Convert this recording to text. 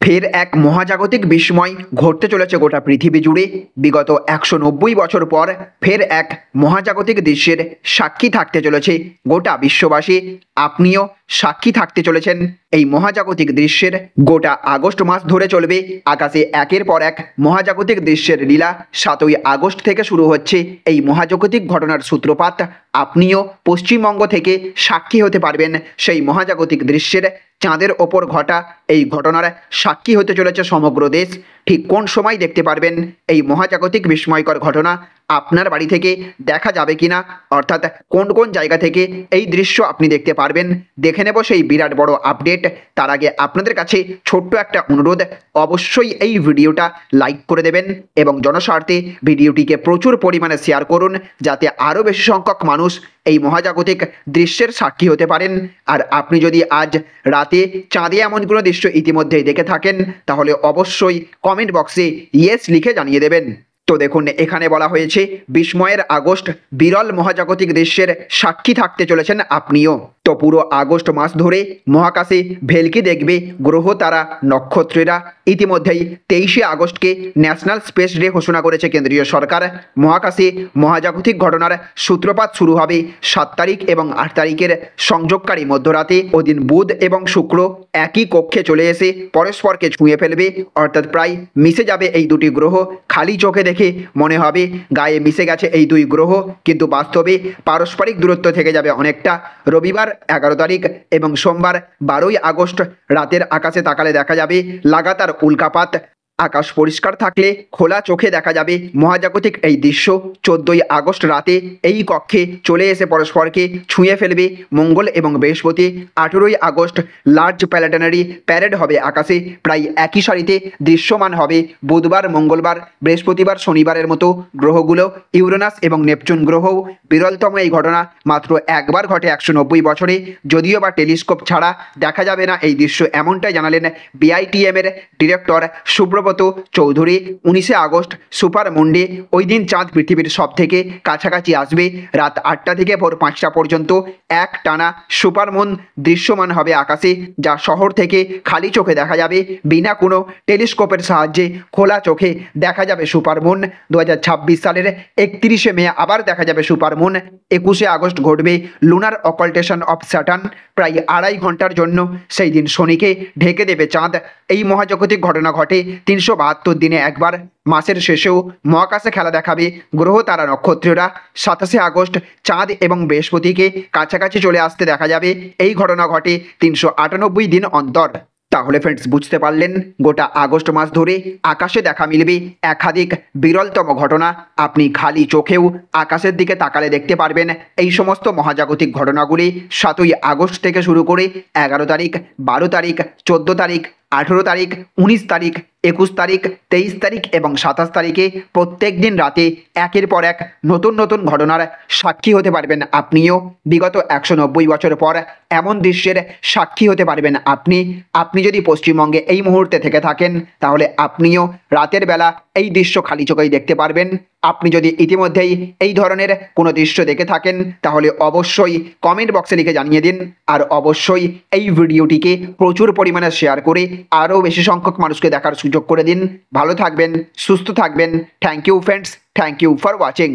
ফের এক মহাজাগতিক বিস্ময় ঘটতে চলেছে গোটা পৃথিবী জুড়ে। বিগত ১৯০ বছর পর ফের এক মহাজাগতিক দৃশ্যের সাক্ষী থাকতে চলেছে গোটা বিশ্ববাসী। আপনিও সাক্ষী থাকতে চলেছেন এই মহাজাগতিক দৃশ্যের। গোটা আগস্ট মাস ধরে চলবে আকাশে একের পর এক মহাজাগতিক দৃশ্যের লীলা। ৭ই আগস্ট থেকে শুরু হচ্ছে এই মহাজাগতিক ঘটনার সূত্রপাত। আপনিও পশ্চিমবঙ্গ থেকে সাক্ষী হতে পারবেন সেই মহাজাগতিক দৃশ্যের। চাঁদের ওপর ঘটা এই ঘটনার সাক্ষী হতে চলেছে সমগ্র দেশ। ঠিক কোন সময় দেখতে পারবেন এই মহাজাগতিক বিস্ময়কর ঘটনা? আপনার বাড়ি থেকে দেখা যাবে কিনা, অর্থাৎ কোন কোন জায়গা থেকে এই দৃশ্য আপনি দেখতে পারবেন, দেখে নেব সেই বিরাট বড় আপডেট। তার আগে আপনাদের কাছে ছোট্ট একটা অনুরোধ, অবশ্যই এই ভিডিওটা লাইক করে দেবেন এবং জনস্বার্থে ভিডিওটিকে প্রচুর পরিমাণে শেয়ার করুন, যাতে আরও বেশি সংখ্যক মানুষ এই মহাজাগতিক দৃশ্যের সাক্ষী হতে পারেন। আর আপনি যদি আজ রাতে চাঁদে এমন কোনো দৃশ্য ইতিমধ্যেই দেখে থাকেন, তাহলে অবশ্যই কমেন্ট বক্সে ইয়েস লিখে জানিয়ে দেবেন। তো দেখুন, এখানে বলা হয়েছে বিস্ময়ের আগস্ট, বিরল মহাজাগতিক দৃশ্যের সাক্ষী থাকতে চলেছেন আপনিও। তো পুরো আগস্ট মাস ধরে মহাকাশে ভেলকি দেখবে গ্রহ, তারা, নক্ষত্রেরা। ইতিমধ্যেই ২৩শে আগস্টকে ন্যাশনাল স্পেস ডে ঘোষণা করেছে কেন্দ্রীয় সরকার। মহাকাশে মহাজাগতিক ঘটনার সূত্রপাত শুরু হবে ৭ তারিখ এবং ৮ তারিখের সংযোগকারী মধ্যরাতে। ওদিন বুধ এবং শুক্র একই কক্ষে চলে এসে পরস্পরকে ছুঁয়ে ফেলবে, অর্থাৎ প্রায় মিশে যাবে এই দুটি গ্রহ। খালি চোখে দেখে মনে হবে গায়ে মিশে গেছে এই দুই গ্রহ, কিন্তু বাস্তবে পারস্পরিক দূরত্ব থেকে যাবে অনেকটা। রবিবার ১১ তারিখ এবং সোমবার ১২ই আগস্ট রাতের আকাশে তাকালে দেখা যাবে লাগাতার উল্কাপাত। আকাশ পরিষ্কার থাকলে খোলা চোখে দেখা যাবে মহাজাগতিক এই দৃশ্য। ১৪ই আগস্ট রাতে এই কক্ষে চলে এসে পরস্পরকে ছুঁয়ে ফেলবে মঙ্গল এবং বৃহস্পতি। ১৮ই আগস্ট লার্জ প্ল্যানেটারি প্যারেড হবে আকাশে, প্রায় একই সারিতে দৃশ্যমান হবে বুধবার, মঙ্গলবার, বৃহস্পতিবার, শনিবারের মতো গ্রহগুলো। ইউরেনাস এবং নেপচুন গ্রহও। বিরলতম এই ঘটনা মাত্র একবার ঘটে ১৯০ বছরে, যদিও বা টেলিস্কোপ ছাড়া দেখা যাবে না এই দৃশ্য, এমনটাই জানালেন বিআইটিএম এর ডিরেক্টর সুব্রত চৌধুরী। ১৯শে আগস্ট সুপার মুন্ডে, ওই দিন চাঁদ পৃথিবীর সব থেকে কাছাকাছি আসবে। রাত ৮টা থেকে ভোর ৫টা পর্যন্ত এক টানা সুপারমুন দৃশ্যমান হবে আকাশে, যা শহর থেকে খালি চোখে দেখা যাবে, বিনা কোনো টেলিস্কোপের সাহায্যে খোলা চোখে দেখা যাবে সুপারমুন। ২০২৬ সালের ৩১শে মে আবার দেখা যাবে সুপারমুন। ২১শে আগস্ট ঘটবে লুনার অকাল্টেশন অফ স্যাটার্ন, প্রায় ২.৫ ঘন্টার জন্য সেই দিন শনিকে ঢেকে দেবে চাঁদ। এই মহাজাগতিক ঘটনা ঘটে ৩৭২ দিনে একবার। মাসের শেষেও মহাকাশে খেলা দেখাবে গ্রহ, তারা, নক্ষত্রেরা। ২৭শে আগস্ট চাঁদ এবং বৃহস্পতিকে কাছাকাছি চলে আসতে দেখা যাবে। এই ঘটনা ঘটে ৩৯৮ দিন অন্তর। তাহলে ফ্রেন্ডস, বুঝতে পারলেন গোটা আগস্ট মাস ধরে আকাশে দেখা মিলবে একাধিক বিরলতম ঘটনা। আপনি খালি চোখেও আকাশের দিকে তাকালে দেখতে পারবেন এই সমস্ত মহাজাগতিক ঘটনাগুলি। ৭ই আগস্ট থেকে শুরু করে ১১ তারিখ, ১২ তারিখ, ১৪ তারিখ, ১৮ তারিখ, ১৯ তারিখ, ২১ তারিখ, ২৩ তারিখ এবং ২৭ তারিখে প্রত্যেক দিন রাতে একের পর এক নতুন নতুন ঘটনার সাক্ষী হতে পারবেন আপনিও। বিগত ১৯০ বছর পর এমন দৃশ্যের সাক্ষী হতে পারবেন আপনি। আপনি যদি পশ্চিমবঙ্গে এই মুহূর্তে থেকে থাকেন, তাহলে আপনিও রাতের বেলা এই দৃশ্য খালি চোখেই দেখতে পারবেন। আপনি যদি ইতিমধ্যেই এই ধরনের কোনো দৃশ্য দেখে থাকেন, তাহলে অবশ্যই কমেন্ট বক্সে লিখে জানিয়ে দিন। আর অবশ্যই এই ভিডিওটিকে প্রচুর পরিমাণে শেয়ার করে আরও বেশি সংখ্যক মানুষকে দেখার সুযোগ করে দিন। ভালো থাকবেন, সুস্থ থাকবেন। Thank you friends, thank you for watching.